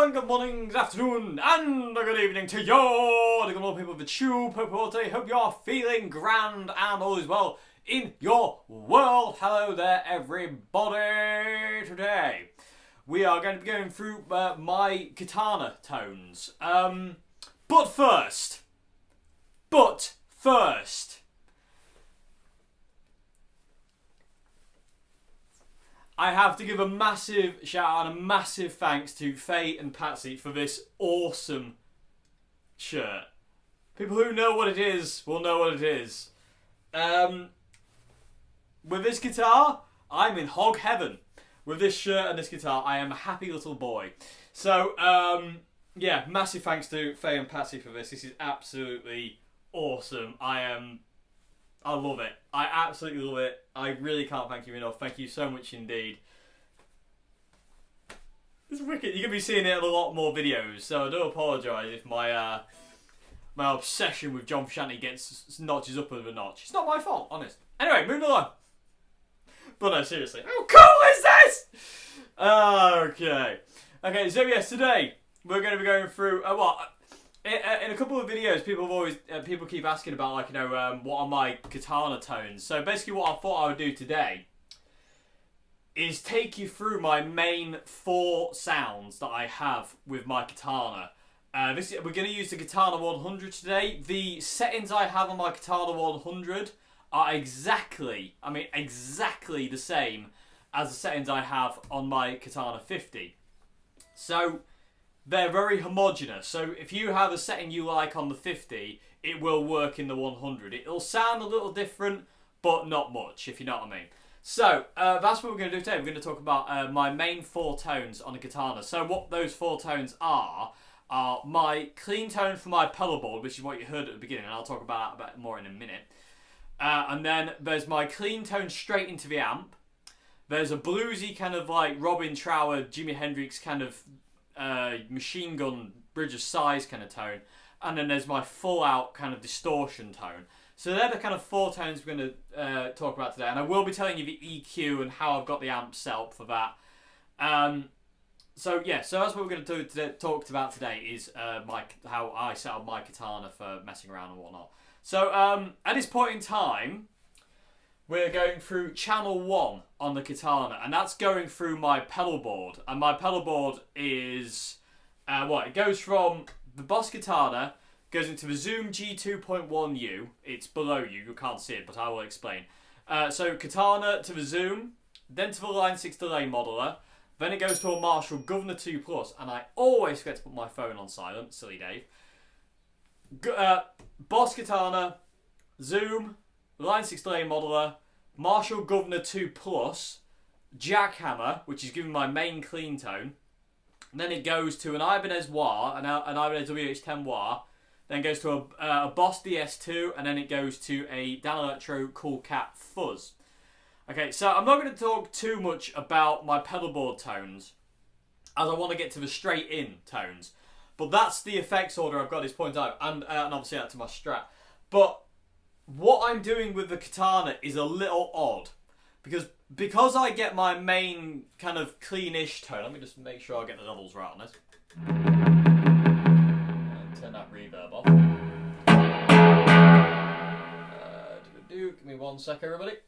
and good morning, good afternoon, and a good evening to you, the good old people of the tube. I hope you're feeling grand and all is well in your world. Hello there, everybody. Today, we are going to be going through my Katana tones. But first, I have to give a massive shout out and a massive thanks to Faye and Patsy for this awesome shirt. People who know what it is will know what it is. With this guitar, I'm in hog heaven. With this shirt and this guitar, I am a happy little boy. So, yeah, massive thanks to Faye and Patsy for this. This is absolutely awesome. I love it. I absolutely love it. I really can't thank you enough. Thank you so much indeed. It's wicked. You're going to be seeing it in a lot more videos, so I do apologise if my obsession with John Frusciante gets notches up a notch. It's not my fault, honest. Anyway, moving along. But no, seriously. How cool is this? Okay, so yes, today we're going to be going through... In a couple of videos, people keep asking about, like, you know, what are my Katana tones. So basically what I thought I would do today is take you through my main 4 sounds that I have with my Katana. We're going to use the Katana 100 today. The settings I have on my Katana 100 are exactly the same as the settings I have on my Katana 50. So they're very homogeneous, so if you have a setting you like on the 50, it will work in the 100. It'll sound a little different, but not much, if you know what I mean. So, that's what we're going to do today. We're going to talk about my main 4 tones on the Katana. So what those 4 tones are my clean tone for my pedalboard, which is what you heard at the beginning, and I'll talk about that more in a minute. And then there's my clean tone straight into the amp. There's a bluesy kind of like Robin Trower, Jimi Hendrix kind of machine gun bridge of size kind of tone, and then there's my full out kind of distortion tone. So they're the kind of 4 tones we're going to talk about today, and I will be telling you the EQ and how I've got the amp set up for that. So that's what we're going to do today, talk about today is how I set up my Katana for messing around and whatnot. So at this point in time, we're going through channel 1 on the Katana, and that's going through my pedalboard. And my pedalboard is, it goes from the Boss Katana, goes into the Zoom G2.1U. It's below you can't see it, but I will explain. So Katana to the Zoom, then to the Line 6 delay modeler, then it goes to a Marshall Governor 2 Plus, and I always forget to put my phone on silent, silly Dave. Boss Katana, Zoom, Line 6 delay modeler, Marshall Governor 2 Plus, Jackhammer, which is giving my main clean tone. And then it goes to an Ibanez wah, an Ibanez WH10 wah. Then goes to a Boss DS2, and then it goes to a Dan Electro Cool Cat Fuzz. Okay, so I'm not going to talk too much about my pedalboard tones, as I want to get to the straight in tones. But that's the effects order I've got at this point out, and obviously out to my Strat. But what I'm doing with the Katana is a little odd, because I get my main kind of cleanish tone. Let me just make sure I get the levels right on this. Turn that reverb off. Give me 1 sec, everybody.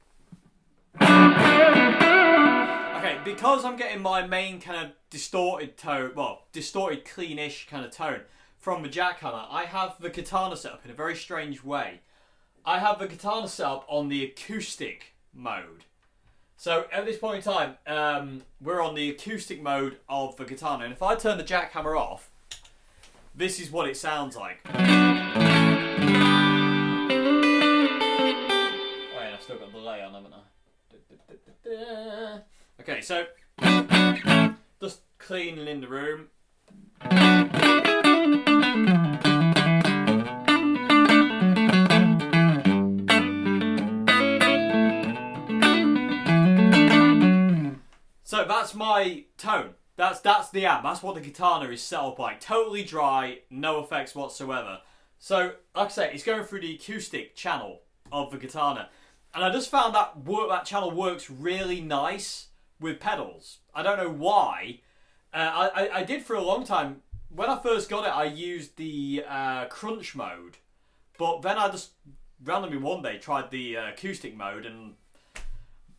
Okay, because I'm getting my main kind of distorted tone, distorted cleanish kind of tone from the Jackhammer, I have the Katana set up in a very strange way. I have the Katana set up on the acoustic mode. So at this point in time, we're on the acoustic mode of the Katana, and if I turn the Jackhammer off, this is what it sounds like. Oh yeah, I've still got delay on, haven't I? Okay, so just cleaning in the room. So that's my tone. That's the amp. That's what the Katana is set up like. Totally dry, no effects whatsoever. So, like I say, it's going through the acoustic channel of the Katana. And I just found that channel works really nice with pedals. I don't know why. I did for a long time. When I first got it, I used the crunch mode, but then I just randomly one day tried the acoustic mode, and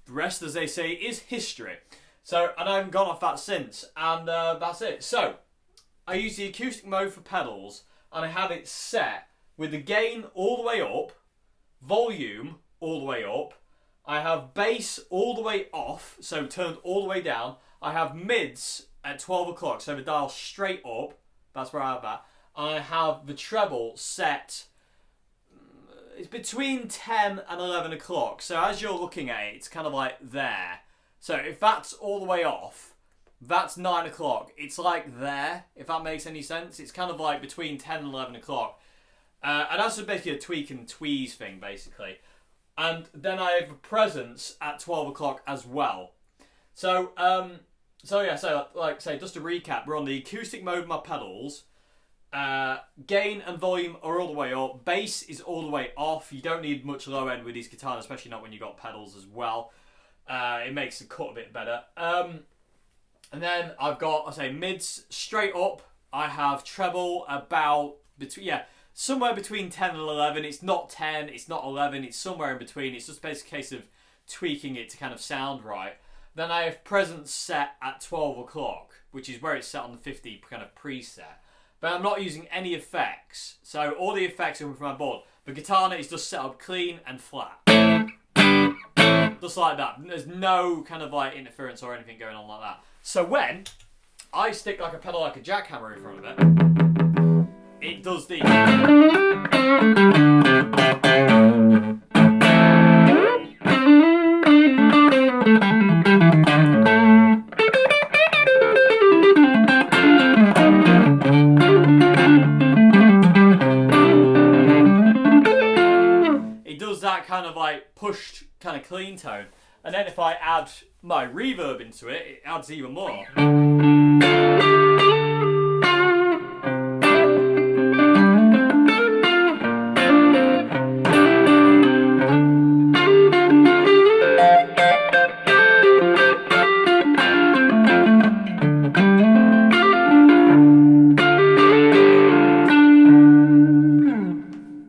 the rest, as they say, is history. So, and I haven't gone off that since, and that's it. So, I use the acoustic mode for pedals, and I have it set with the gain all the way up, volume all the way up. I have bass all the way off, so turned all the way down. I have mids at 12 o'clock, so the dial straight up. That's where I have that. I have the treble set. It's between 10 and 11 o'clock. So as you're looking at it, it's kind of like there. So if that's all the way off, that's 9 o'clock. It's like there, if that makes any sense. It's kind of like between 10 and 11 o'clock. And that's basically a tweak and tweeze thing, basically. And then I have a presence at 12 o'clock as well. So like say, just to recap, we're on the acoustic mode of my pedals. Gain and volume are all the way up. Bass is all the way off. You don't need much low end with these Katana, especially not when you've got pedals as well. It makes the cut a bit better. And then I've got, I say, mids straight up. I have treble about somewhere between 10 and 11. It's not 10, it's not 11, it's somewhere in between. It's just basically a case of tweaking it to kind of sound right. Then I have presence set at 12 o'clock, which is where it's set on the 50 kind of preset. But I'm not using any effects, so all the effects are coming from my board. The Katana is just set up clean and flat. Just like that. There's no kind of like interference or anything going on like that. So when I stick like a pedal like a jackhammer in front of it, it does the... that kind of like pushed kind of clean tone, and then if I add my reverb into it, it adds even more.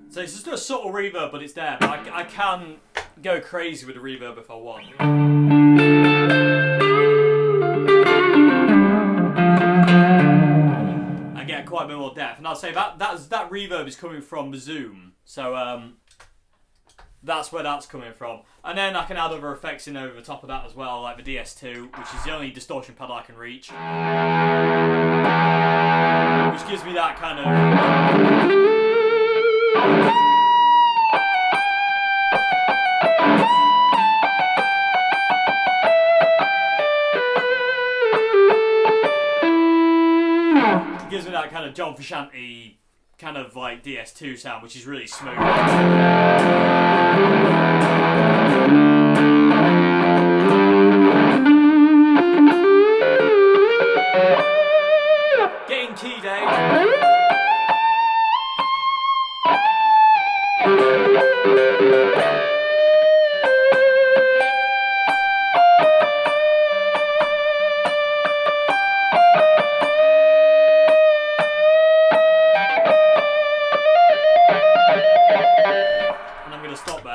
So it's just a subtle reverb, but it's there. But I can go crazy with the reverb if I want. I get quite a bit more depth, and I'll say that reverb is coming from the Zoom. So that's where that's coming from. And then I can add other effects in over the top of that as well, like the DS2, which is the only distortion pedal I can reach, which gives me that kind of... It gives me that kind of John Frusciante kind of like DS2 sound, which is really smooth. Getting key day.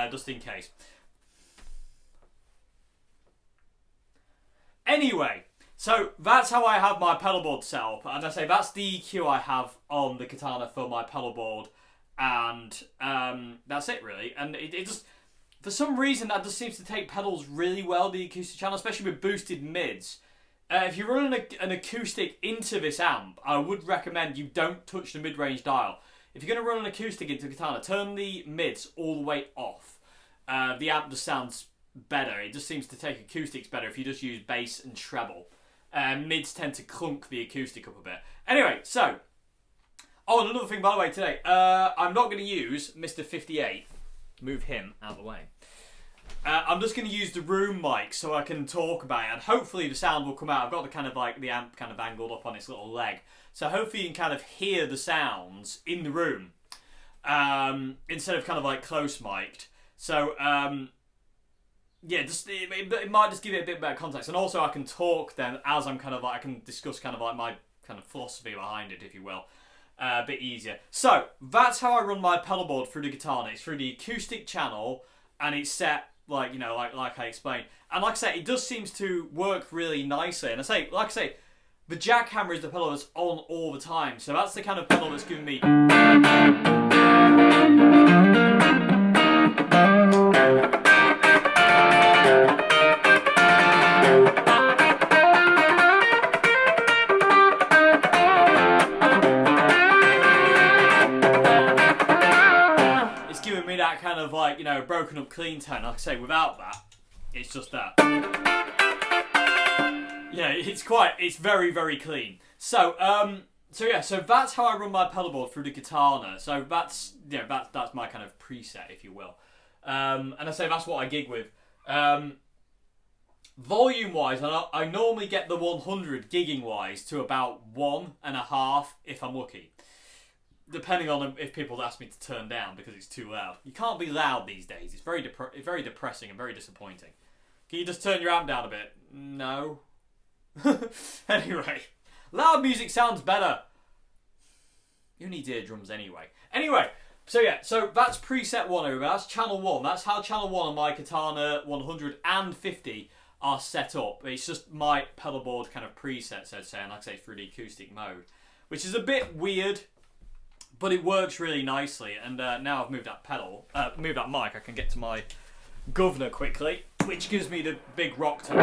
Just in case. Anyway, so that's how I have my pedalboard set up, and I say that's the EQ I have on the Katana for my pedalboard, and that's it really. And it just, for some reason, that just seems to take pedals really well, the acoustic channel, especially with boosted mids. If you're running an acoustic into this amp, I would recommend you don't touch the mid-range dial. If you're going to run an acoustic into Katana, turn the mids all the way off. The amp just sounds better. It just seems to take acoustics better if you just use bass and treble. Mids tend to clunk the acoustic up a bit. Anyway, so... Oh, and another thing, by the way, today. I'm not going to use Mr. 58. Move him out of the way. I'm just going to use the room mic so I can talk about it, and hopefully the sound will come out. I've got the kind of like the amp kind of angled up on its little leg, so hopefully you can kind of hear the sounds in the room instead of kind of like close mic'd. So yeah, just it might just give it a bit better context, and also I can talk then as I'm kind of like I can discuss kind of like my kind of philosophy behind it, if you will, a bit easier. So that's how I run my pedalboard through the Katana. It's through the acoustic channel, and it's set like like I explained, and like I say, it does seems to work really nicely. And like I say, the jackhammer is the pedal that's on all the time, so that's the kind of pedal that's giving me. That kind of like, you know, broken up clean tone. Like I say, without that, it's just that. Yeah, it's very, very clean. So, so that's how I run my pedalboard through the Katana. So that's my kind of preset, if you will. And I say that's what I gig with. Volume wise, I normally get the 100 gigging wise to about 1.5 if I'm lucky. Depending on if people ask me to turn down because it's too loud. You can't be loud these days. It's very depressing and very disappointing. Can you just turn your amp down a bit? No. Anyway, loud music sounds better. Who needs eardrums anyway? Anyway, so that's preset 1 over. That's channel 1. That's how channel 1 on my Katana 100 and 50 are set up. It's just my pedalboard kind of preset, so to say, and like I say, through the acoustic mode, which is a bit weird. But it works really nicely, and now I've moved that mic, I can get to my governor quickly, which gives me the big rock tone.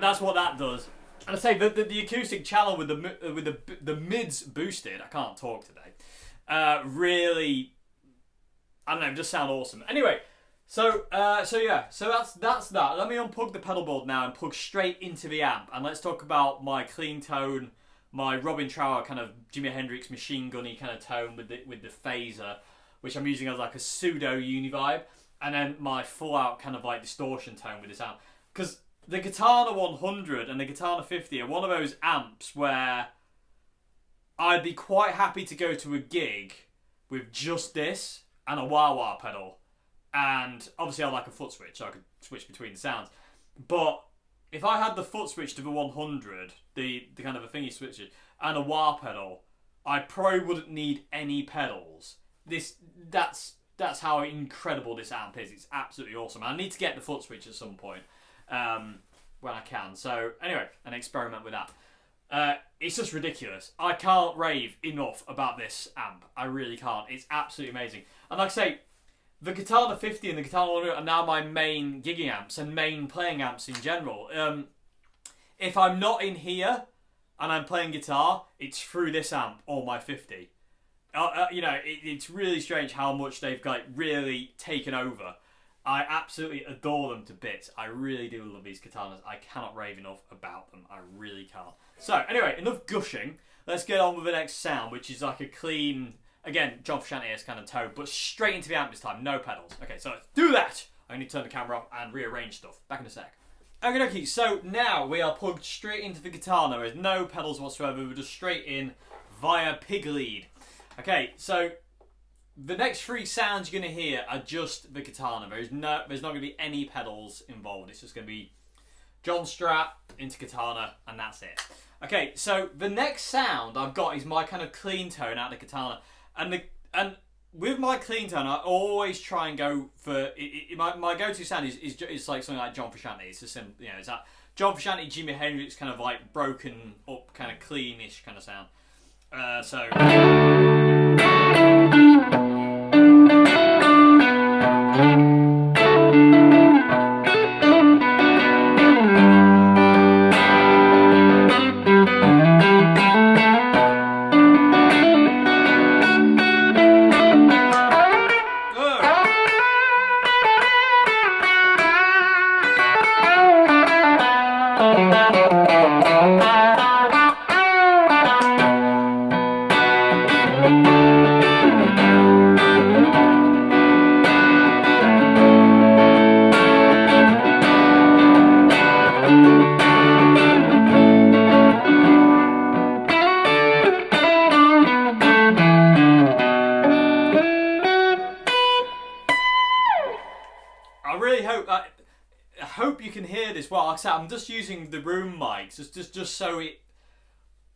That's what that does. And I say the acoustic channel with the mids boosted. I can't talk today. Really, I don't know, just sound awesome. Anyway, so that's that. Let me unplug the pedalboard now and plug straight into the amp, and let's talk about my clean tone, my Robin Trower kind of Jimi Hendrix machine gunny kind of tone with the phaser, which I'm using as like a pseudo univibe, and then my full out kind of like distortion tone with this amp, because the Katana 100 and the Katana 50 are one of those amps where I'd be quite happy to go to a gig with just this and a wah-wah pedal. And obviously I like a foot switch, so I could switch between the sounds. But if I had the foot switch to the 100, the kind of a thingy switches, and a wah pedal, I probably wouldn't need any pedals. That's how incredible this amp is. It's absolutely awesome. I need to get the foot switch at some point. When I can. So anyway, and experiment with that. It's just ridiculous. I can't rave enough about this amp. I really can't. It's absolutely amazing. And like I say, the Katana 50 and the Katana 100 are now my main gigging amps and main playing amps in general. If I'm not in here and I'm playing guitar, it's through this amp or my 50. It's really strange how much they've really taken over. I absolutely adore them to bits. I really do love these Katanas. I cannot rave enough about them. I really can't. So, anyway, enough gushing. Let's get on with the next sound, which is like a clean, again, John Frusciante kind of tone, but straight into the amp this time, no pedals. Okay, so let's do that. I need to turn the camera off and rearrange stuff. Back in a sec. Okay, so now we are plugged straight into the Katana. There's no pedals whatsoever. We're just straight in via pig lead. Okay, so the next 3 sounds you're going to hear are just the Katana. There's not going to be any pedals involved. It's just going to be John Strat into Katana, and that's it. Okay, so the next sound I've got is my kind of clean tone out of the Katana. And with my clean tone, I always try and go for... my go-to sound is like something like John Frusciante. It's just it's that John Frusciante, Jimi Hendrix kind of like broken up, kind of cleanish kind of sound. I hope you can hear this well. Like I said, I'm just using the room mics, just so it,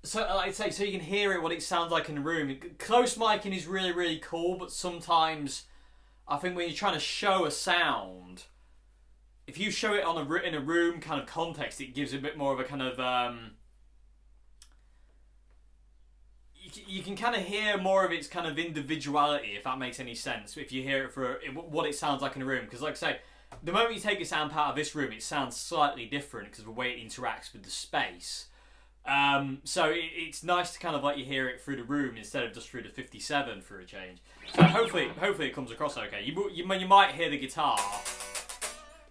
so like I say, so you can hear it what it sounds like in the room. Close micing is really cool, but sometimes I think when you're trying to show a sound, if you show it in a room kind of context, it gives a bit more of a kind of you can kind of hear more of its kind of individuality, if that makes any sense. If you hear it for what it sounds like in a room, because like I say, the moment you take a sound out of this room, it sounds slightly different because of the way it interacts with the space. So it's nice to kind of let you hear it through the room instead of just through the 57 for a change. So hopefully it comes across okay. You might hear the guitar.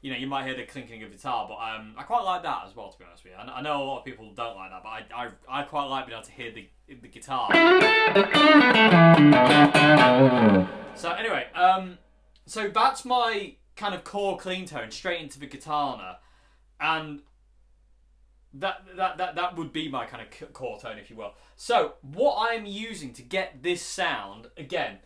You know, you might hear the clinking of the guitar, but I quite like that as well, to be honest with you. I know a lot of people don't like that, but I quite like being able to hear the guitar. So anyway, so that's my kind of core clean tone straight into the Katana, and that would be my kind of core tone, if you will. So what I'm using to get this sound, again,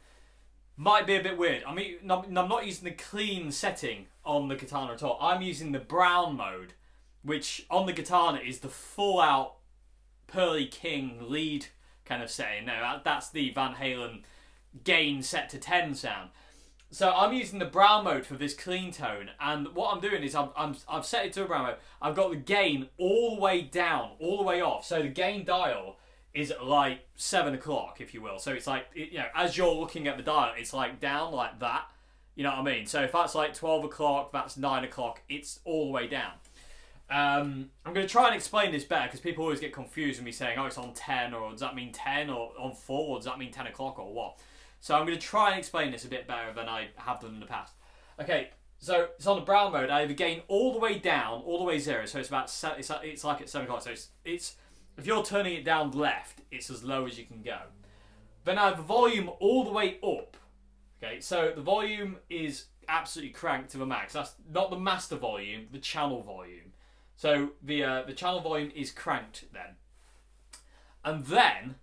might be a bit weird. I mean, I'm not using the clean setting on the Katana at all. I'm using the brown mode, which on the Katana is the full out Pearly King lead kind of setting. No, that's the Van Halen gain set to 10 sound. So I'm using the brown mode for this clean tone, and what I'm doing is I've set it to a brown mode. I've got the gain all the way down, all the way off. So the gain dial is at like 7 o'clock, if you will. So it's like, you know, as you're looking at the dial, it's like down like that. You know what I mean? So if that's like 12 o'clock, that's 9 o'clock, it's all the way down. I'm going to try and explain this better because people always get confused with me saying, oh, it's on 10, or does that mean 10, or on 4, or does that mean 10 o'clock, or what? So I'm going to try and explain this a bit better than I have done in the past. Okay, so it's on the brown mode. I have a gain all the way down, all the way 0. So it's about it's like at 7 o'clock. So it's if you're turning it down left, it's as low as you can go. Then I have the volume all the way up. Okay, so the volume is absolutely cranked to the max. That's not the master volume, the channel volume. So the channel volume is cranked then, and then.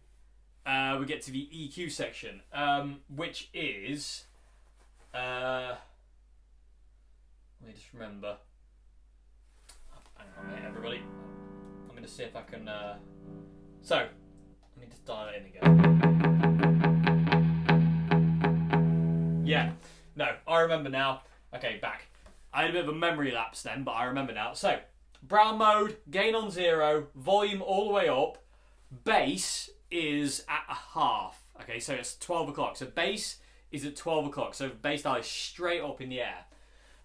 We get to the EQ section, which is, let me just remember. Hang on a minute, everybody. I'm going to see if I can. So, let me just dial it in again. Yeah, no, I remember now. Okay, back. I had a bit of a memory lapse then, but I remember now. So, brown mode, gain on 0, volume all the way up, bass is at a half. Okay, so it's 12 o'clock. So bass is at 12 o'clock. So bass dial is straight up in the air.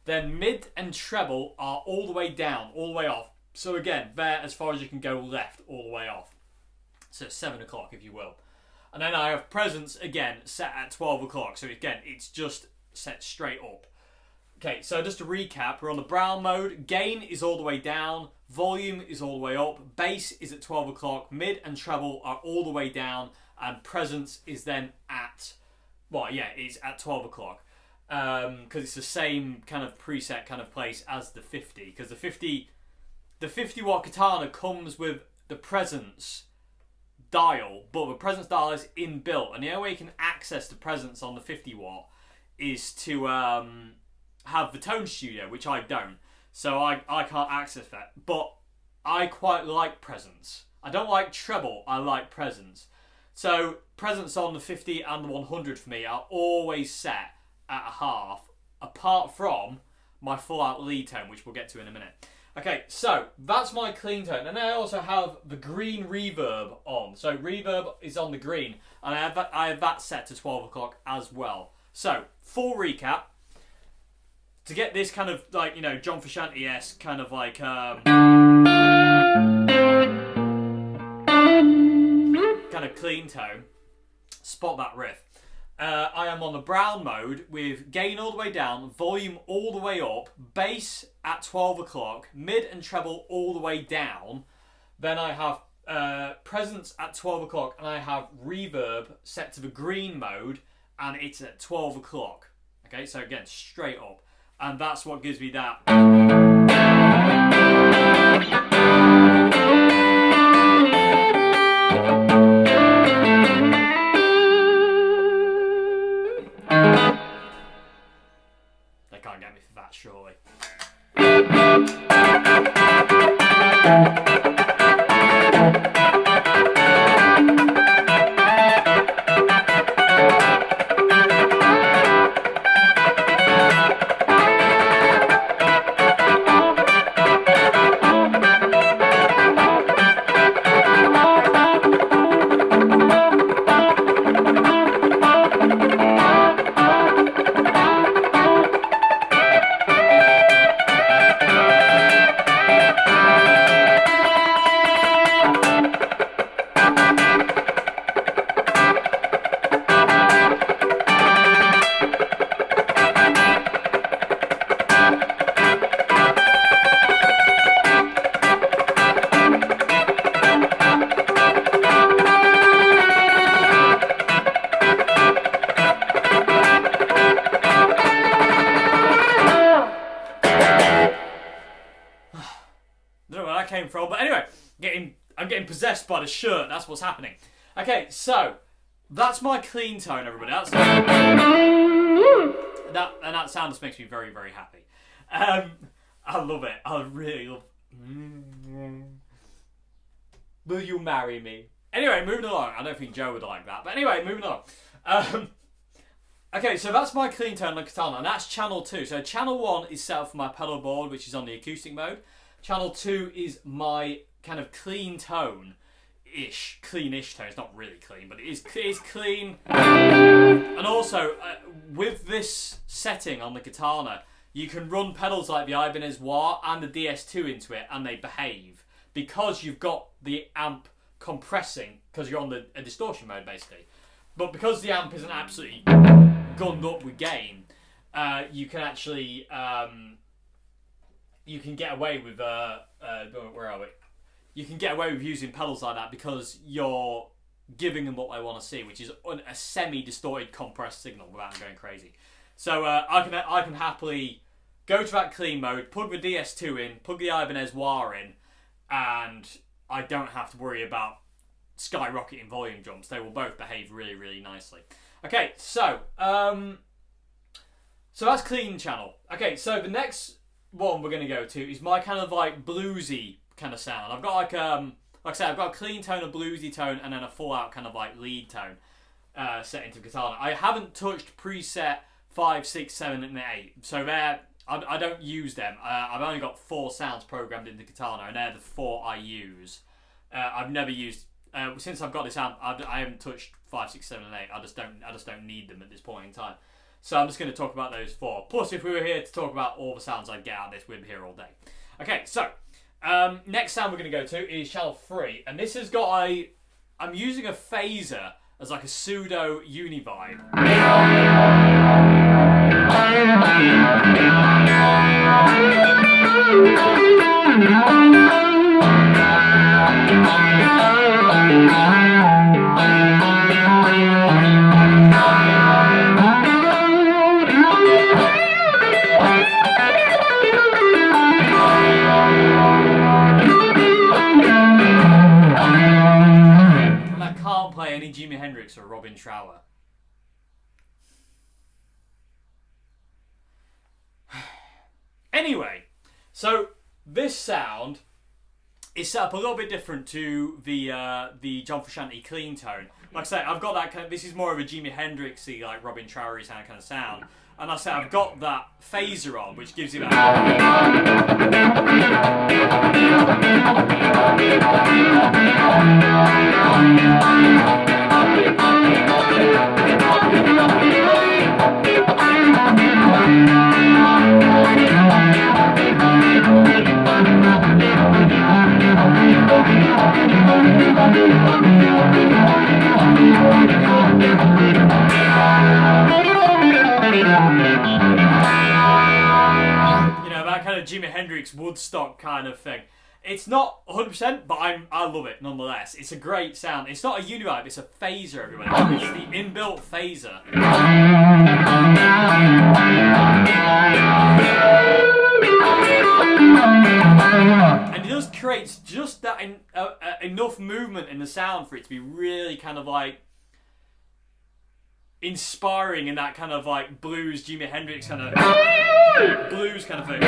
Then mid and treble are all the way down, all the way off. So again, they're as far as you can go left, all the way off. So 7 o'clock, if you will. And then I have presence again set at 12 o'clock. So again, it's just set straight up. Okay, so just to recap, we're on the brown mode. Gain is all the way down. Volume is all the way up. Bass is at 12 o'clock. Mid and treble are all the way down. And presence is then at, well, yeah, it's at 12 o'clock. Because it's the same kind of preset kind of place as the 50. Because the 50 watt Katana comes with the presence dial. But the presence dial is inbuilt. And the only way you can access the presence on the 50 watt is to have the tone studio, which I don't. So I can't access that. But I quite like presence. I don't like treble, I like presence. So presence on the 50 and the 100 for me are always set at a half, apart from my full out lead tone, which we'll get to in a minute. Okay, so that's my clean tone. And I also have the green reverb on. So reverb is on the green, and I have that set to 12 o'clock as well. So, full recap. To get this kind of, like, you know, John Frusciante-esque kind of like, kind of clean tone, spot that riff. I am on the brown mode with gain all the way down, volume all the way up, bass at 12 o'clock, mid and treble all the way down. Then I have presence at 12 o'clock, and I have reverb set to the green mode, and it's at 12 o'clock. Okay, so again, straight up. And that's what gives me that. They can't get me for that, surely. Came from, but anyway, I'm getting possessed by the shirt. That's what's happening. Okay, so that's my clean tone, everybody. That sound just makes me very, very happy. I love it. I really love. Will you marry me? Anyway, moving along. I don't think Joe would like that, but anyway, moving on. Okay, so that's my clean tone on the Katana, and that's channel 2. So channel 1 is set up for my pedal board, which is on the acoustic mode. Channel 2 is my kind of clean tone-ish. Clean-ish tone. It's not really clean, but it is clean. And also, with this setting on the Katana, you can run pedals like the Ibanez Wah and the DS2 into it, and they behave. Because you've got the amp compressing, because you're on a distortion mode, basically. But because the amp isn't absolutely gunned up with gain, you can actually... you can get away with where are we? You can get away with using pedals like that because you're giving them what they want to see, which is a semi-distorted compressed signal without them going crazy. So I can happily go to that clean mode, plug the DS2 in, plug the Ibanez Wah in, and I don't have to worry about skyrocketing volume jumps. They will both behave really, really nicely. Okay, so that's clean channel. Okay, so the next one we're going to go to is my kind of like bluesy kind of sound. I've got like I said, I've got a clean tone, a bluesy tone, and then a full out kind of like lead tone set into Katana. I haven't touched preset 5, 6, 7, and 8, so I don't use them. I've only got 4 sounds programmed into Katana, and they're the 4 I use. I've never used since I've got this amp. I haven't touched 5, 6, 7, and 8. I just don't need them at this point in time. So I'm just going to talk about those 4. Plus, if we were here to talk about all the sounds I'd get out of this, we'd be here all day. Okay, so next sound we're going to go to is channel 3, and this has got I'm using a phaser as like a pseudo univibe. Any Jimi Hendrix or Robin Trower. Anyway, so this sound is set up a little bit different to the John Frusciante clean tone. Like I say, I've got that kind of, this is more of a Jimi Hendrixy, like Robin Trower kind of sound. And like I say, I've got that phaser on, which gives you that. You know, that kind of Jimi Hendrix Woodstock kind of thing. It's not 100%, but I love it nonetheless. It's a great sound. It's not a univibe, it's a phaser, everybody. It's the inbuilt phaser. And it does create just that enough movement in the sound for it to be really kind of like inspiring in that kind of like blues, Jimi Hendrix kind of blues kind of thing.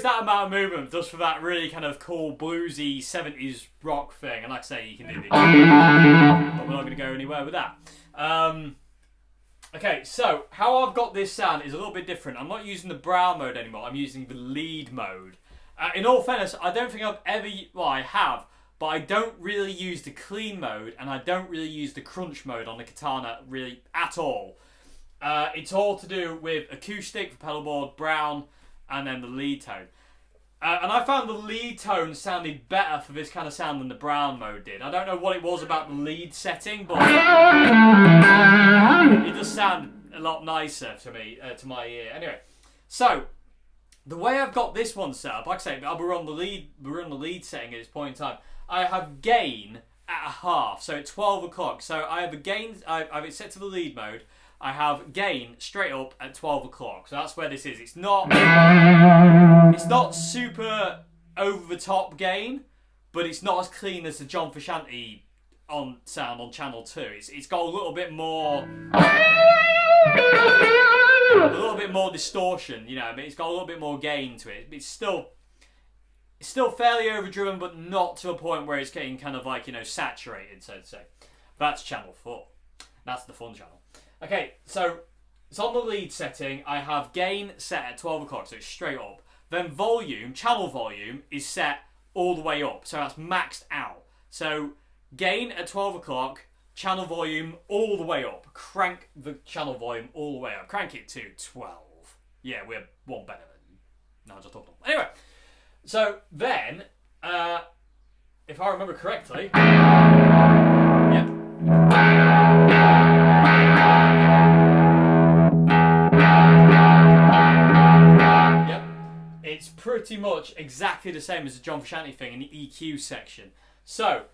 That amount of movement just for that really kind of cool bluesy 70s rock thing, and like I say, you can do this, but we're not going to go anywhere with that. Okay, so how I've got this sound is a little bit different. I'm not using the brown mode anymore, I'm using the lead mode. In all fairness, I don't think I've ever, well I have, but I don't really use the clean mode, and I don't really use the crunch mode on the Katana really at all. It's all to do with acoustic for pedalboard, brown, and then the lead tone. And I found the lead tone sounded better for this kind of sound than the brown mode did. I don't know what it was about the lead setting, but it does sound a lot nicer to me, to my ear. Anyway, so the way I've got this one set up, like I say, we're on the lead setting at this point in time. I have gain at a half, so at 12 o'clock. So I have a gain. I have it set to the lead mode. I have gain straight up at 12 o'clock. So that's where this is. It's not super over the top gain, but it's not as clean as the John Frusciante on sound on channel 2. It's got a little bit more distortion, you know. I mean, it's got a little bit more gain to it. It's still fairly overdriven, but not to a point where it's getting kind of like, you know, saturated, so to say. That's channel 4. That's the fun channel. Okay, so it's on the lead setting. I have gain set at 12 o'clock, so it's straight up. Then volume, channel volume, is set all the way up, so that's maxed out. So gain at 12 o'clock, channel volume all the way up. Crank the channel volume all the way up. Crank it to 12. Yeah, we're one better than... No, just talking. Anyway, so then, if I remember correctly... Yep. It's pretty much exactly the same as the John Frusciante thing in the EQ section. So,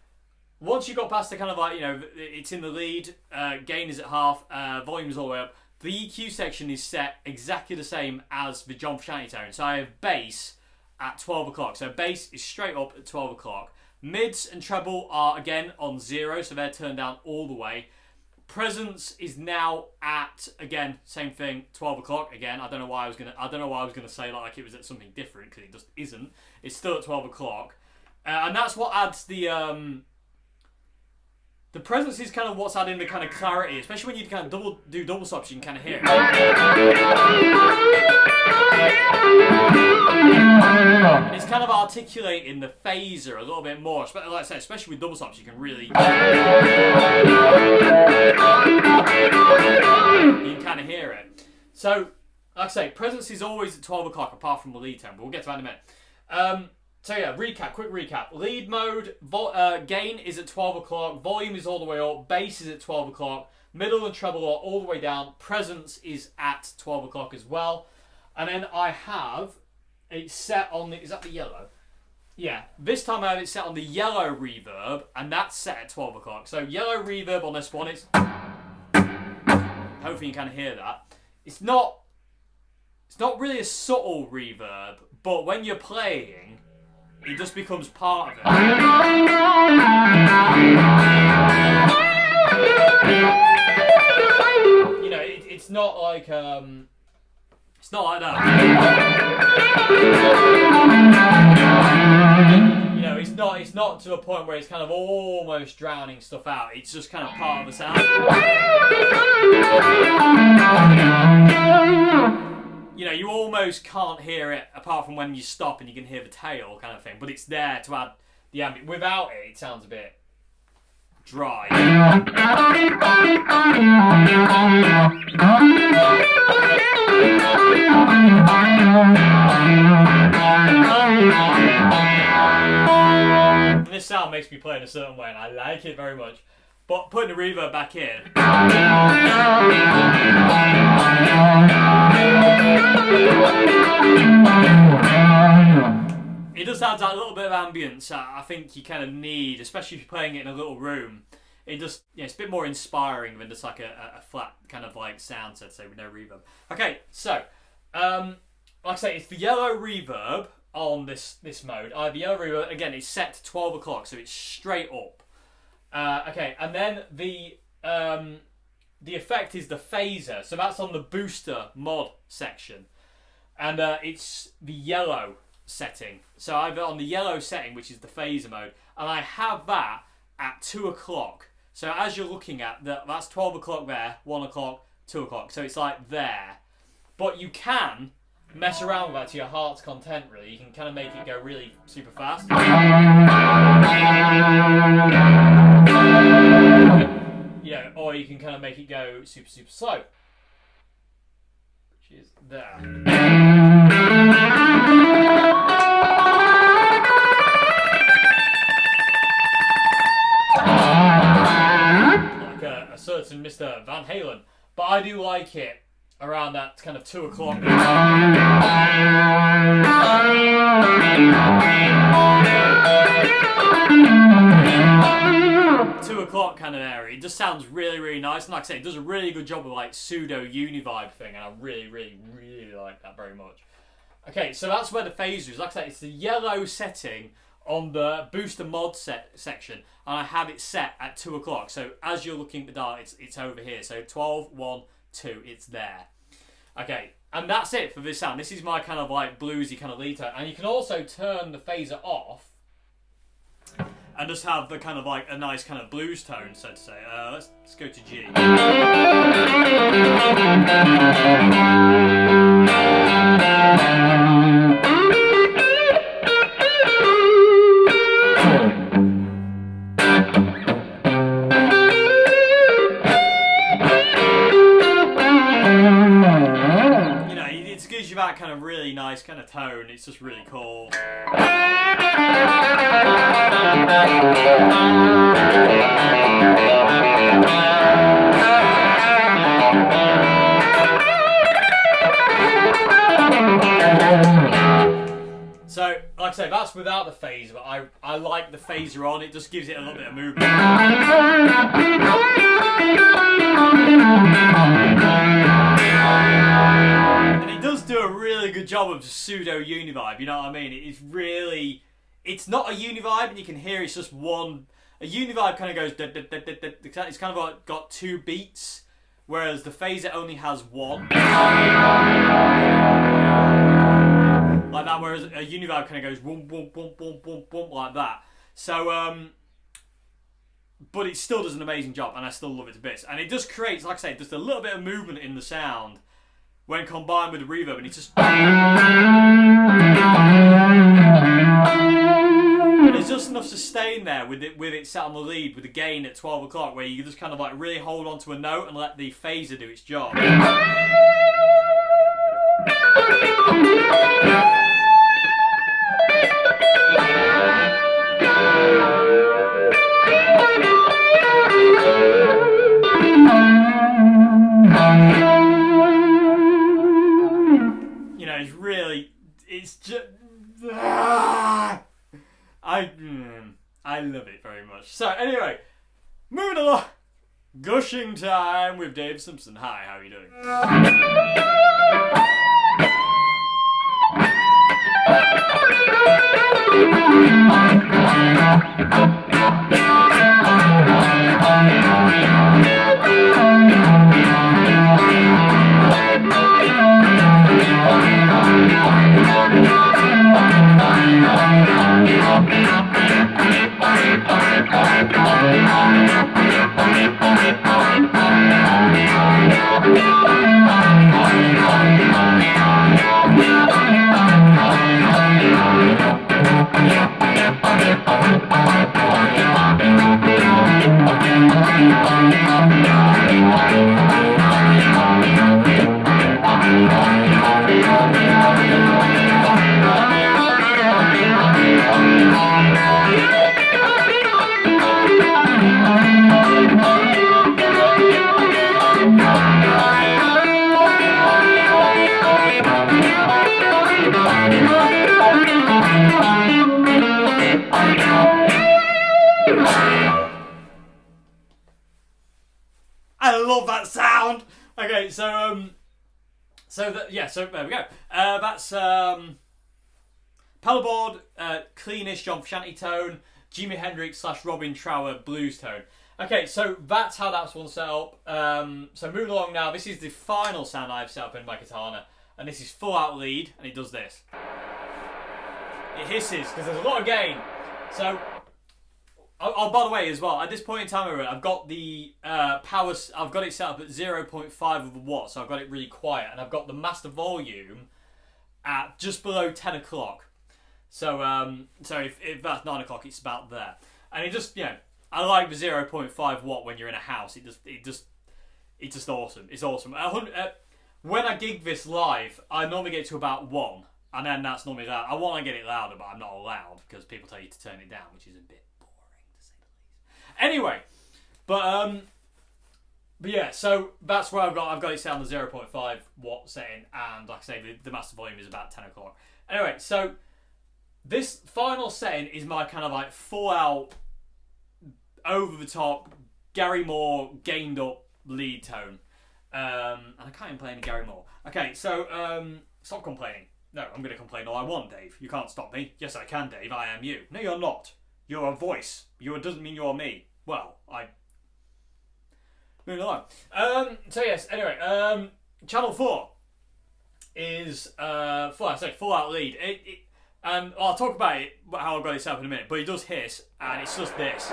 once you got past the kind of like, you know, it's in the lead, gain is at half, volume is all the way up, the EQ section is set exactly the same as the John Frusciante tone. So I have bass at 12 o'clock. So bass is straight up at 12 o'clock. Mids and treble are again on 0, so they're turned down all the way. Presence is now at, again, same thing, 12 o'clock. Again, I don't know why I was gonna say like it was at something different, because it just isn't. It's still at 12 o'clock, and that's what adds the presence is kind of what's adding the kind of clarity, especially when you kind of do double stops. You can kind of hear it. And it's kind of articulating the phaser a little bit more. Like I said, especially with double stops, you can really... You can kind of hear it. So, like I say, presence is always at 12 o'clock, apart from the lead tone, but we'll get to that in a minute. So yeah, quick recap. Lead mode, gain is at 12 o'clock, volume is all the way up, bass is at 12 o'clock, middle and treble are all the way down, presence is at 12 o'clock as well. And then I have it set on the, is that the yellow? Yeah, this time I have it set on the yellow reverb, and that's set at 12 o'clock. So yellow reverb on this one, it's... Hopefully you can hear that. It's not really a subtle reverb, but when you're playing... it just becomes part of it. You know, it's not like it's not like that. You know, it's not to a point where it's kind of almost drowning stuff out. It's just kind of part of the sound. You know, you almost can't hear it apart from when you stop and you can hear the tail kind of thing. But it's there to add the ambient. Without it, it sounds a bit dry. And this sound makes me play in a certain way, and I like it very much. But putting the reverb back in, it does add that little bit of ambience I think you kind of need, especially if you're playing it in a little room. It just, yeah, it's a bit more inspiring than just like a flat kind of like sound, so to say, with no reverb. Okay, so like I say, it's the yellow reverb on this mode. The yellow reverb again is set to 12 o'clock, so it's straight up. Okay, and then the effect is the phaser, so that's on the booster mod section, and it's the yellow setting. So I've on the yellow setting, which is the phaser mode, and I have that at 2 o'clock. So as you're looking at that's 12 o'clock there, 1 o'clock, 2 o'clock. So it's like there, but you can mess around with that to your heart's content. Really, you can kind of make it go really super fast. Yeah, or you can kind of make it go super slow, which is there. Like a certain Mr. Van Halen, but I do like it around that kind of 2 o'clock. 2 o'clock kind of area. It just sounds really nice, and like I say, it does a really good job of like pseudo univibe thing, and I really like that very much. Okay, so that's where the phaser is. Like I say, it's the yellow setting on the booster mod section, and I have it set at 2 o'clock. So as you're looking at the dial, it's over here. So 12, 1, 2, it's there. Okay, and that's it for this sound. This is my kind of like bluesy kind of lead tone, and you can also turn the phaser off and just have the kind of like a nice kind of blues tone, so to say. Let's go to G. You know, it gives you that kind of really nice kind of tone. It's just really cool. So, like I say, that's without the phaser, but I like the phaser on. It just gives it a little bit of movement. And it does do a really good job of pseudo univibe, you know what I mean? It is really, it's not a univibe, and you can hear it's just one. A univibe kind of goes, it's kind of like got 2 beats, whereas the phaser only has 1. Like that, whereas a univibe kind of goes boom, boom, boom, boom, boom, boom, like that. So, but it still does an amazing job, and I still love it to bits. And it just creates, like I say, just a little bit of movement in the sound when combined with the reverb, and it's just. And it's just enough sustain there with it set on the lead with the gain at 12 o'clock, where you just kind of like really hold on to a note and let the phaser do its job. You know, it's just. I love it very much. So anyway, moving along, gushing time with Dave Simpson. Hi, how are you doing? I love that sound. Okay, so so there we go. That's Pedalboard, cleanish John Frusciante tone, Jimi Hendrix / Robin Trower blues tone. Okay, so that's how that's one set up. So moving along now, this is the final sound I've set up in my Katana, and this is full out lead, and it does this. It hisses because there's a lot of gain. So. Oh, by the way, as well, at this point in time, I've got the power. I've got it set up at 0.5 of a watt, so I've got it really quiet, and I've got the master volume at just below 10 o'clock. So, so if that's 9 o'clock, it's about there. And it just, I like the 0.5 watt when you're in a house. It's just awesome. It's awesome. When I gig this live, I normally get to about 1, and then that's normally loud. I want to get it louder, but I'm not allowed because people tell you to turn it down, which is a bit. Anyway, but yeah, so that's where I've got it set on the 0.5 watt setting, and like I say, the master volume is about 10 o'clock. Anyway, so this final setting is my kind of like full out, over the top, Gary Moore gained up lead tone, and I can't even play any Gary Moore. Okay, so stop complaining. No, I'm going to complain all I want, Dave. You can't stop me. Yes, I can, Dave. I am you. No, you're not. You're a voice. You doesn't mean you're me. Well, moving along. So yes. Anyway, channel 4 is full out lead. I'll talk about it how I got it set up in a minute. But it does hiss, and it's just this.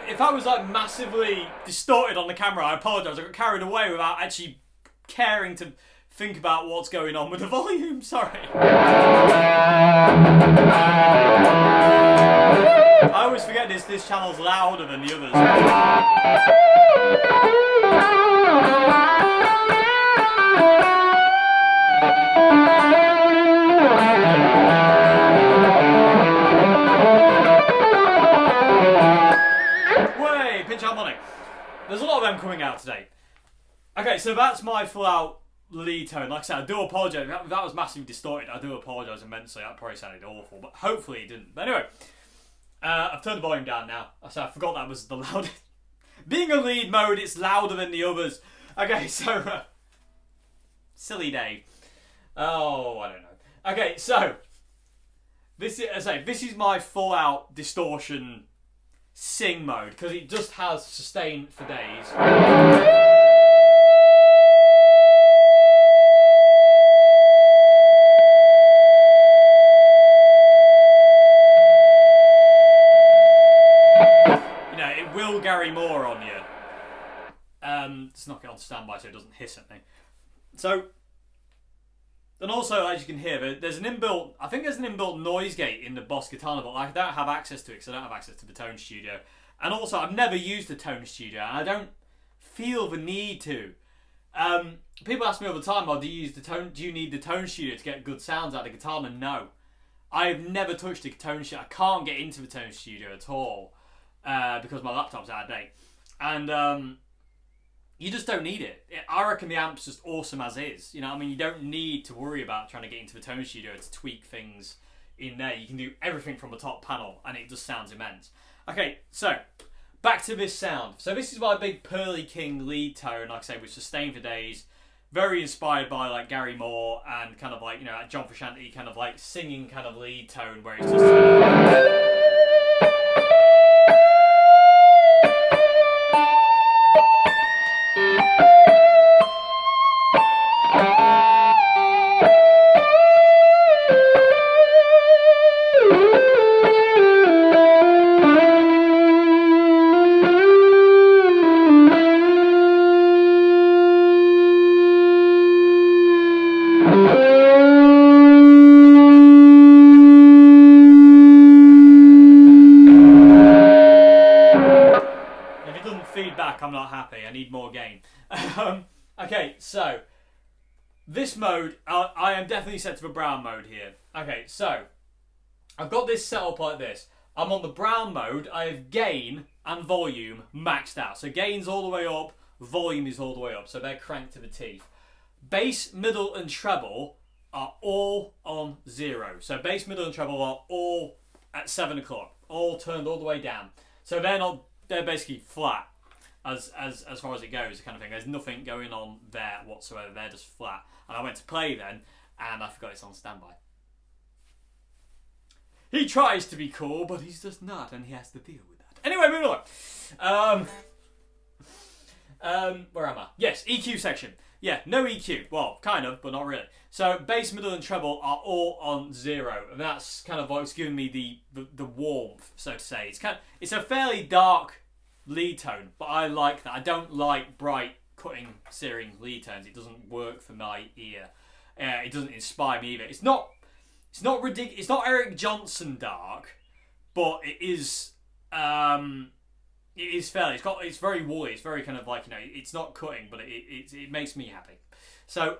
If I was like massively distorted on the camera, I apologise. I got carried away without actually caring to think about what's going on with the volume. Sorry. I always forget this channel's louder than the others. Way, pinch harmonic. There's a lot of them coming out today. Okay, so that's my full out lead tone. Like I said, I do apologise. That was massively distorted. I do apologise immensely. That probably sounded awful, but hopefully it didn't. But anyway, I've turned the volume down now. So I forgot that was the loudest. Being a lead mode, it's louder than the others. Okay, so silly day. Oh, I don't know. Okay, so this is my full out distortion sing mode because it just has sustain for days. Will Gary Moore on you. Just knock it on standby so it doesn't hiss at me. So, and also as you can hear, there's an inbuilt, I think there's an inbuilt noise gate in the Boss Katana, but I don't have access to it because I don't have access to the Tone Studio. And also, I've never used the Tone Studio, and I don't feel the need to. People ask me all the time, do you need the Tone Studio to get good sounds out of the Katana? No. I've never touched the Tone Studio. I can't get into the Tone Studio at all. Because my laptop's out of date. And you just don't need it. I reckon the amp's just awesome as is. You know what I mean? You don't need to worry about trying to get into the Tone Studio to tweak things in there. You can do everything from the top panel and it just sounds immense. Okay, so back to this sound. So this is my big Pearly King lead tone, like I say, with sustain for days. Very inspired by like Gary Moore and kind of like, you know, John Frusciante kind of like singing kind of lead tone where it's just... I'm not happy. I need more gain. Okay, so this mode, I am definitely set to the brown mode here. Okay, so I've got this set up like this. I'm on the brown mode. I have gain and volume maxed out. So gain's all the way up, volume is all the way up. So they're cranked to the teeth. Bass, middle, and treble are all on 0. So bass, middle, and treble are all at 7 o'clock, all turned all the way down. So they're basically flat. As far as it goes, kind of thing. There's nothing going on there whatsoever. They're just flat. And I went to play then, and I forgot it's on standby. He tries to be cool, but he's just not, and he has to deal with that. Anyway, moving on. Where am I? Yes, EQ section. Yeah, no EQ. Well, kind of, but not really. So bass, middle, and treble are all on 0, and that's kind of what's giving me the warmth, so to say. It's a fairly dark lead tone, but I like that. I don't like bright, cutting, searing lead tones. It doesn't work for my ear. It doesn't inspire me either. It's not ridiculous. It's not Eric Johnson dark, but it is. It is fairly. It's very woolly. It's very kind of like, you know. It's not cutting, but it makes me happy. So,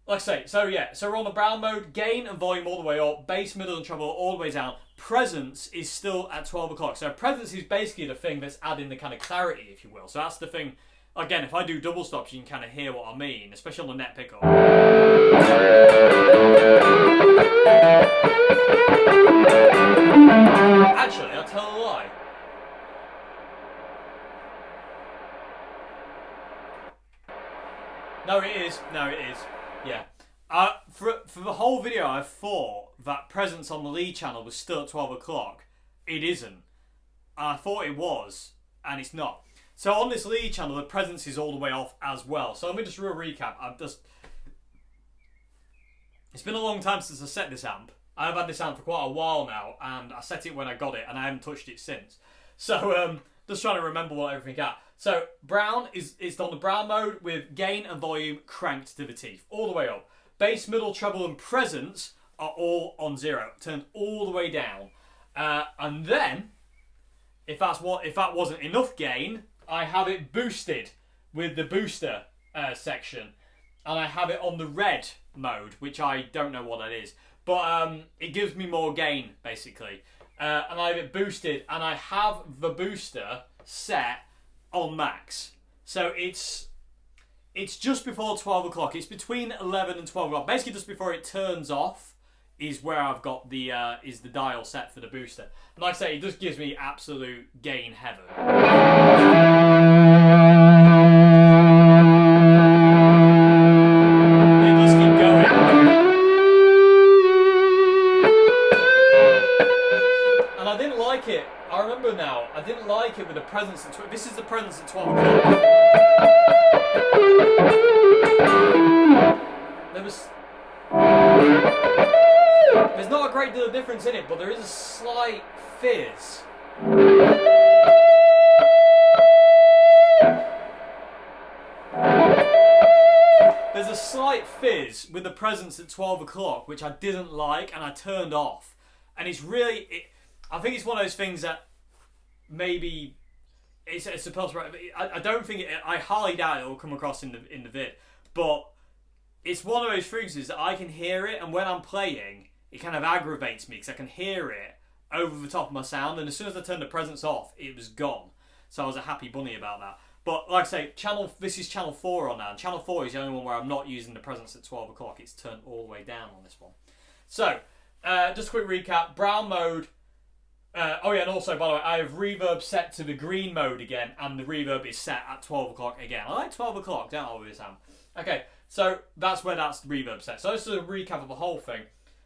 like I say, so we're on the brown mode. Gain and volume all the way up. Bass, middle, and treble all the way down. Presence is still at 12 o'clock. So presence is basically the thing that's adding the kind of clarity, if you will. So that's the thing. Again, if I do double stops, you can kind of hear what I mean, especially on the net pickup. Actually, I'll tell a lie. No, it is. Yeah. For the whole video, I thought that presence on the lead channel was still at 12 o'clock. It isn't. I thought it was, and it's not. So on this lead channel, the presence is all the way off as well. So let me just do a recap. It's been a long time since I set this amp. I've had this amp for quite a while now, and I set it when I got it, and I haven't touched it since. So Just trying to remember what everything got. So brown is on the brown mode with gain and volume cranked to the teeth, all the way up. Bass, middle, treble, and presence are all on 0, turned all the way down. And then, if that wasn't enough gain, I have it boosted with the booster section, and I have it on the red mode, which I don't know what that is, but it gives me more gain basically. And I have it boosted, and I have the booster set on max. So it's just before 12 o'clock. It's between 11 and 12 o'clock. Basically, just before it turns off is where I've got the dial set for the booster. And like I say, it just gives me absolute gain heaven. It does keep going. And I didn't like it. I remember now. I didn't like it with the presence at 12. This is the presence at 12 o'clock. There's not a great deal of difference in it, but there is a slight fizz. There's a slight fizz with the presence at 12 o'clock, which I didn't like, and I turned off. And it's really, I think it's one of those things that maybe it's supposed to. I don't think I highly doubt it will come across in the vid, but it's one of those frequencies that I can hear it, and when I'm playing, it kind of aggravates me because I can hear it over the top of my sound, and as soon as I turned the presence off, it was gone. So I was a happy bunny about that. But like I say, this is channel 4 on now, and channel 4 is the only one where I'm not using the presence at 12 o'clock. It's turned all the way down on this one. So, just a quick recap. Brown mode. Oh yeah, and also, by the way, I have reverb set to the green mode again, and the reverb is set at 12 o'clock again. I like 12 o'clock, don't I, with this amp? Okay, so that's where that's the reverb set. So this is a recap of the whole thing.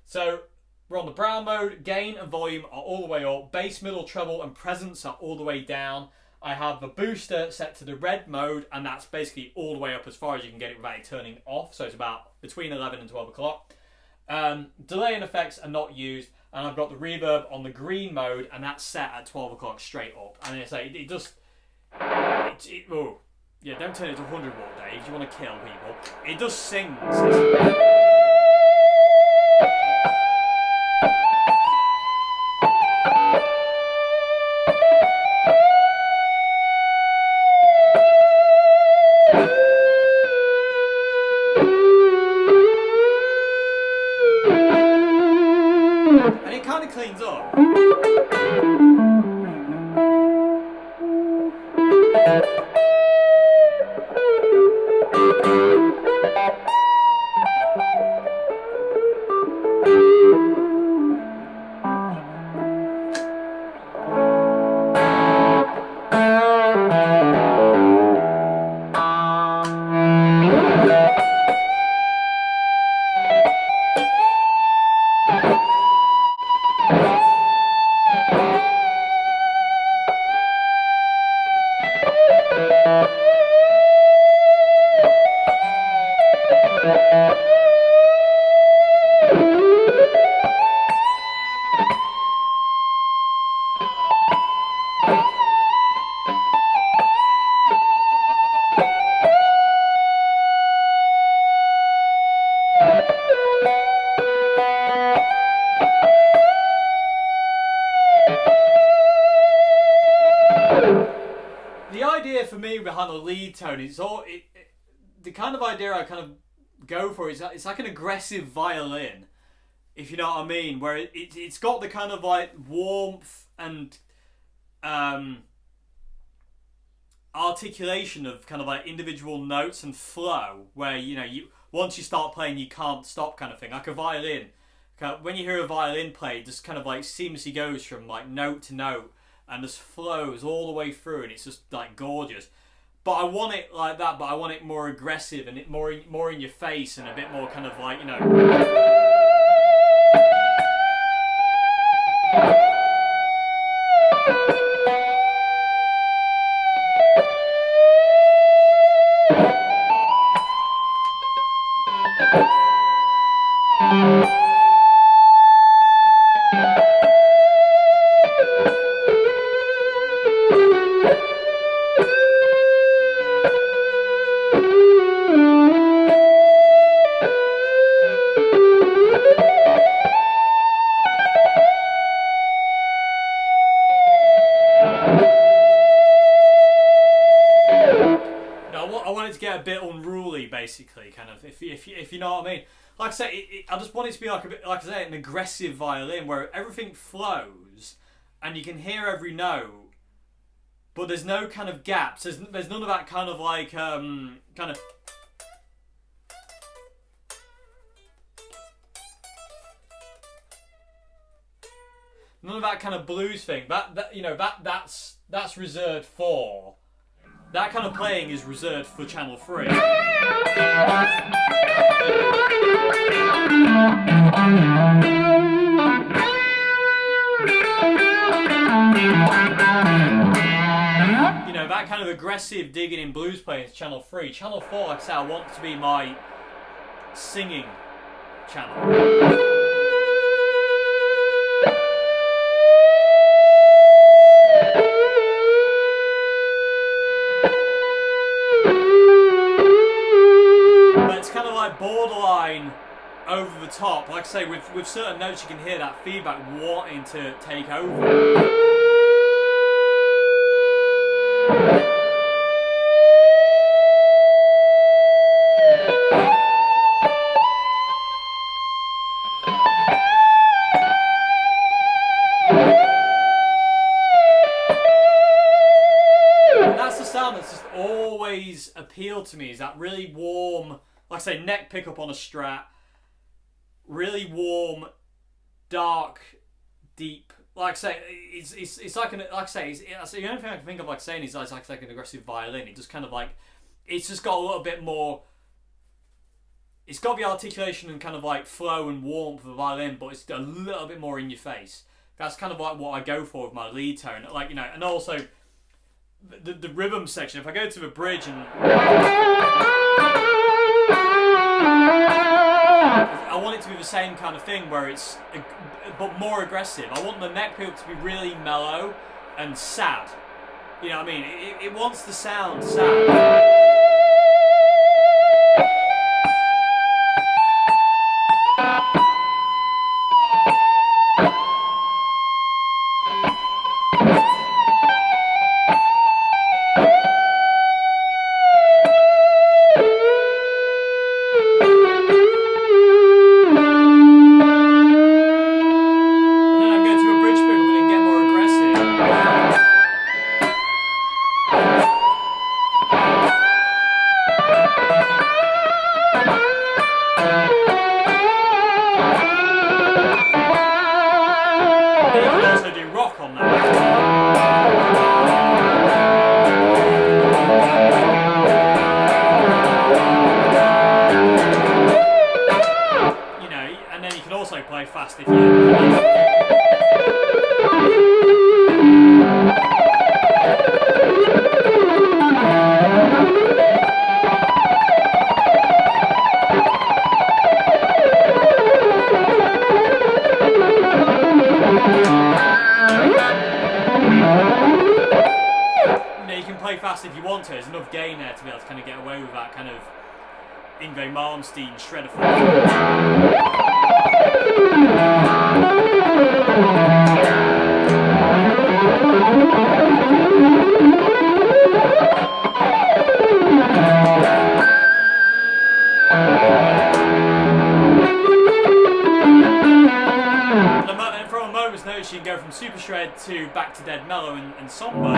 So we're on the brown mode, gain and volume are all the way up, bass, middle, treble, and presence are all the way down. I have the booster set to the red mode, and that's basically all the way up as far as you can get it without it turning off. So it's about between 11 and 12 o'clock. Delay and effects are not used, and I've got the reverb on the green mode, and that's set at 12 o'clock straight up. And it's like, it just, oh, yeah, don't turn it to 100 watt, Dave. You want to kill people. It just sings. And it kind of cleans up. The idea for me behind the lead tone is the kind of idea I kind of go for is that it's like an aggressive violin, if you know what I mean, where it's got the kind of like warmth and articulation of kind of like individual notes and flow, where you once you start playing you can't stop kind of thing, like a violin. When you hear a violin play, it just kind of like seamlessly goes from like note to note and just flows all the way through, and it's just like gorgeous. But I want it like that, but I want it more aggressive and more in your face and a bit more kind of like, basically, kind of, if you know what I mean. Like I say, I just want it to be like a bit, like I say, an aggressive violin where everything flows and you can hear every note, but there's no kind of gaps. There's none of that kind of like kind of. None of that kind of blues thing. That's reserved for. That kind of playing is reserved for channel 3. That kind of aggressive digging in blues playing is channel 3. Channel 4, like I say, I want to be my singing channel. Borderline over the top. Like I say, with certain notes you can hear that feedback wanting to take over. And that's the sound that's just always appealed to me, is that really warm, like I say, neck pickup on a Strat, really warm, dark, deep. Like I say, it's like the only thing I can think of like saying is like an aggressive violin. It just kind of like, it's just got a little bit more. It's got the articulation and kind of like flow and warmth of the violin, but it's a little bit more in your face. That's kind of like what I go for with my lead tone, like, and also the rhythm section. If I go to the bridge and I want it to be the same kind of thing where it's, but more aggressive. I want the neck pickup to be really mellow and sad. You know what I mean? It wants to sound sad. Fast if you can play fast if you want to. There's enough gain there to be able to kind of get away with that kind of Yngwie Malmsteen shredder flow. And from a moment's notice, you can go from super shred to back to dead mellow and somber.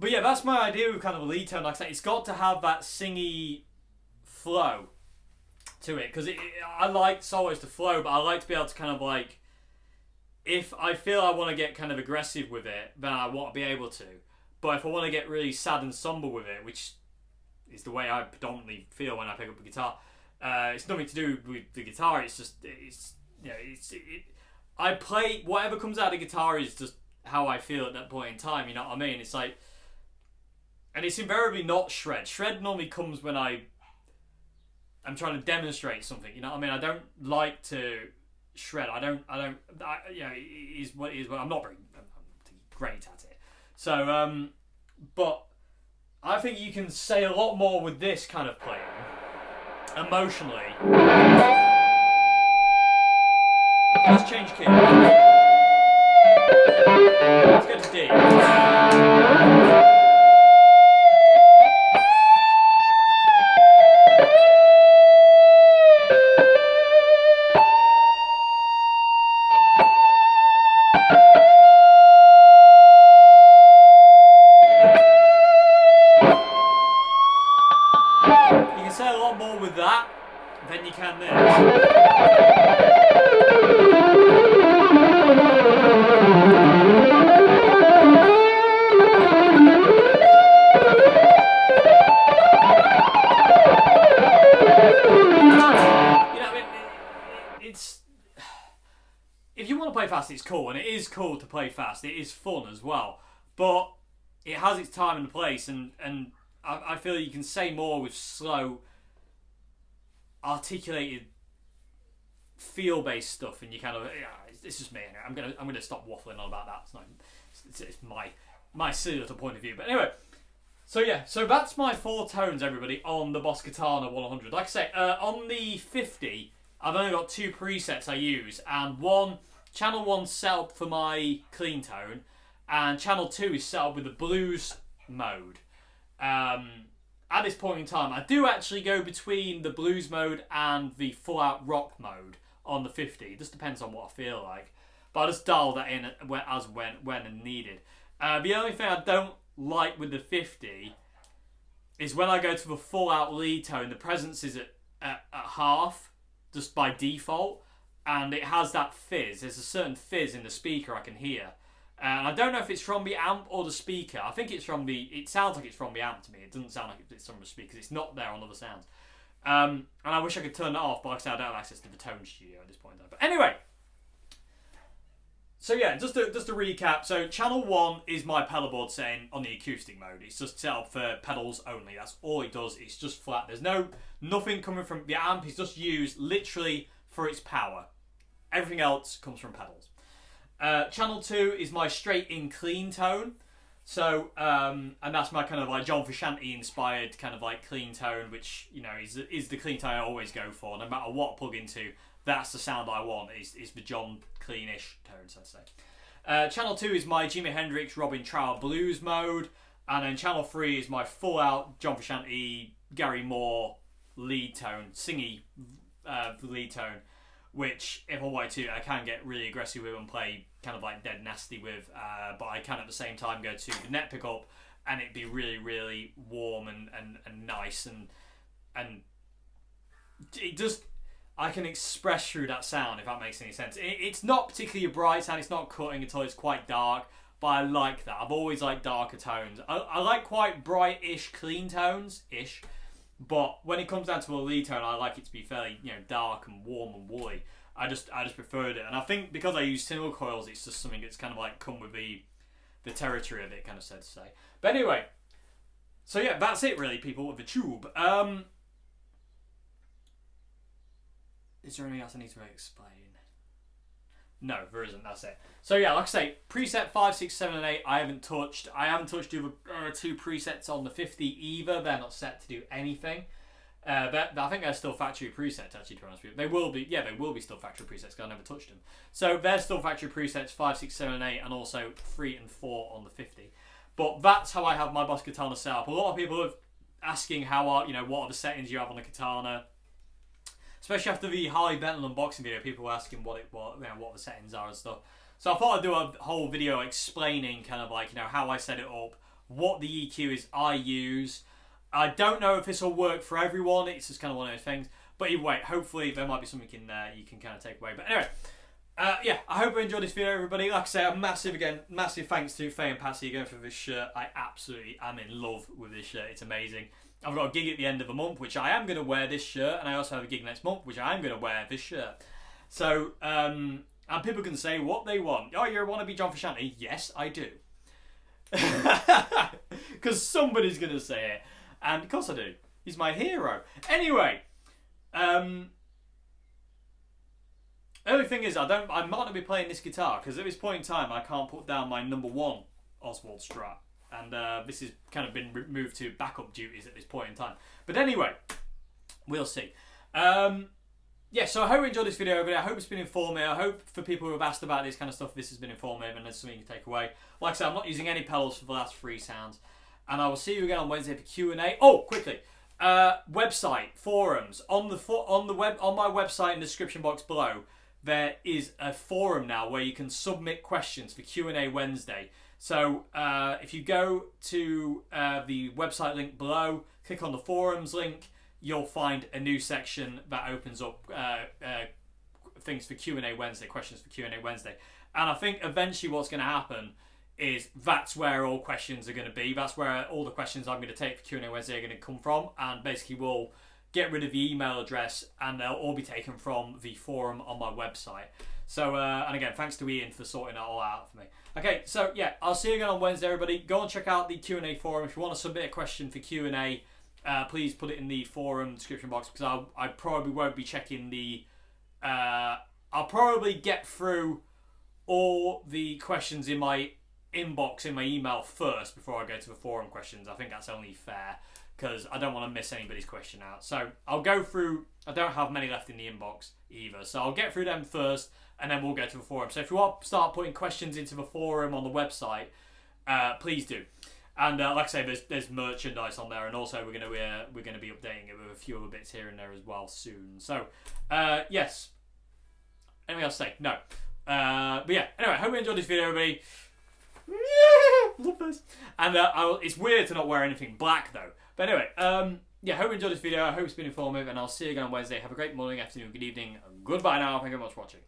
But yeah, that's my idea of kind of a lead tone. Like I say, it's got to have that singy flow to it, because I like solos to flow, but I like to be able to kind of like, if I feel I want to get kind of aggressive with it, then I want to be able to. But if I want to get really sad and somber with it, which is the way I predominantly feel when I pick up the guitar, it's nothing to do with the guitar. It's just you know, I play whatever comes out of the guitar is just how I feel at that point in time. You know what I mean? It's like, and it's invariably not shred. Shred normally comes when I'm trying to demonstrate something. You know what I mean? I don't like to shred. You know, it is what it is. But I'm not very great at it. So, but I think you can say a lot more with this kind of playing emotionally. Let's change key. Let's go to D. You can say a lot more with that than you can this. If you want to play fast, it's cool, and it is cool to play fast. It is fun as well, but it has its time and place, and I feel you can say more with slow, articulated, feel-based stuff, and you kind of it's just me. Anyway. I'm gonna stop waffling on about that. It's my silly little point of view, but anyway. So yeah, so that's my 4 tones, everybody, on the Boss Katana 100. Like I say, on the 50. I've only got 2 presets I use, and channel 1's set up for my clean tone, and channel 2 is set up with the blues mode. At this point in time, I do actually go between the blues mode and the full-out rock mode on the 50. It just depends on what I feel like, but I just dial that in as when and needed. The only thing I don't like with the 50 is when I go to the full-out lead tone, the presence is at half. Just by default, and it has that fizz. There's a certain fizz in the speaker I can hear, and I don't know if it's from the amp or the speaker. I think it's from it sounds like it's from the amp to me. It doesn't sound like it's from the speakers. It's not there on other sounds, and I wish I could turn that off, but like I said, I don't have access to the tone studio at this point in time. But anyway, so yeah, just to recap. So channel 1 is my pedalboard setting on the acoustic mode. It's just set up for pedals only. That's all it does. It's just flat. There's nothing coming from the amp. It's just used literally for its power. Everything else comes from pedals. Channel 2 is my straight in clean tone. So and that's my kind of like John Frusciante inspired kind of like clean tone, which you know is the clean tone I always go for. No matter what I plug into, that's the sound I want. Is the John cleanish tones, I'd say. Channel 2 is my Jimi Hendrix, Robin Trower blues mode, and then channel 3 is my full out John Frusciante, Gary Moore lead tone, singy lead tone, which if I wanted to, I can get really aggressive with and play kind of like dead nasty with, but I can at the same time go to the net pickup and it'd be really, really warm and nice and it just, I can express through that sound, if that makes any sense. It's not particularly a bright sound, it's not cutting until it's quite dark, but I like that. I've always liked darker tones. I like quite bright-ish clean tones-ish, but when it comes down to a lead tone, I like it to be fairly, you know, dark and warm and woolly. I just preferred it, and I think because I use single coils, it's just something that's kind of like come with the territory of it, kind of said to say. But anyway, so yeah, that's it really, people, with the tube. Is there anything else I need to explain? No, there isn't. That's it. So yeah, like I say, preset 5, 6, 7, and 8 I haven't touched. I haven't touched the other 2 presets on the 50 either. They're not set to do anything. I think they're still factory presets, actually, to be honest with you. They will be, yeah, they will be still factory presets because I never touched them. So they're still factory presets 5, 6, 7, and 8, and also 3 and 4 on the 50. But that's how I have my Boss Katana set up. A lot of people are asking what are the settings you have on the Katana. Especially after the Harley Benton unboxing video, people were asking what the settings are and stuff. So I thought I'd do a whole video explaining kind of like, you know, how I set it up, what the EQ is I use. I don't know if this will work for everyone. It's just kind of one of those things. But either way, hopefully there might be something in there you can kind of take away. But anyway, yeah, I hope you enjoyed this video, everybody. Like I say, a massive thanks to Faye and Patsy again for this shirt. I absolutely am in love with this shirt. It's amazing. I've got a gig at the end of the month, which I am going to wear this shirt, and I also have a gig next month, which I am going to wear this shirt. So, and people can say what they want. Oh, you want to be John Frusciante? Yes, I do. Because somebody's going to say it. And of course I do. He's my hero. Anyway, the only thing is I might not be playing this guitar because at this point in time I can't put down my number 1 Oswald Strat. And this has kind of been moved to backup duties at this point in time. But anyway, we'll see. Yeah, so I hope you enjoyed this video, everybody. I hope it's been informative. I hope for people who have asked about this kind of stuff, this has been informative and there's something you can take away. Like I said, I'm not using any pedals for the last 3 sounds. And I will see you again on Wednesday for Q&A. Oh, quickly. Website, forums. On my website in the description box below, there is a forum now where you can submit questions for Q&A Wednesday. So if you go to the website link below, click on the forums link, you'll find a new section that opens up things for Q&A Wednesday, questions for Q&A Wednesday. And I think eventually what's going to happen is that's where all questions are going to be. That's where all the questions I'm going to take for Q&A Wednesday are going to come from. And basically we'll get rid of the email address and they'll all be taken from the forum on my website. So, and again, thanks to Ian for sorting that all out for me. Okay, so yeah, I'll see you again on Wednesday, everybody. Go and check out the Q&A forum. If you want to submit a question for Q&A, please put it in the forum description box because I probably won't be checking the... I'll probably get through all the questions in my inbox, in my email first before I go to the forum questions. I think that's only fair because I don't want to miss anybody's question out. So I'll go through... I don't have many left in the inbox either. So I'll get through them first and then we'll go to the forum. So if you want to start putting questions into the forum on the website, please do. And like I say, there's merchandise on there, and also we're gonna be updating it with a few other bits here and there as well soon. So yes. Anything else to say? No. But yeah. Anyway, hope you enjoyed this video, everybody. Love this. And it's weird to not wear anything black though. But anyway, yeah. Hope you enjoyed this video. I hope it's been informative, and I'll see you again on Wednesday. Have a great morning, afternoon, good evening. Goodbye now. Thank you very much for watching.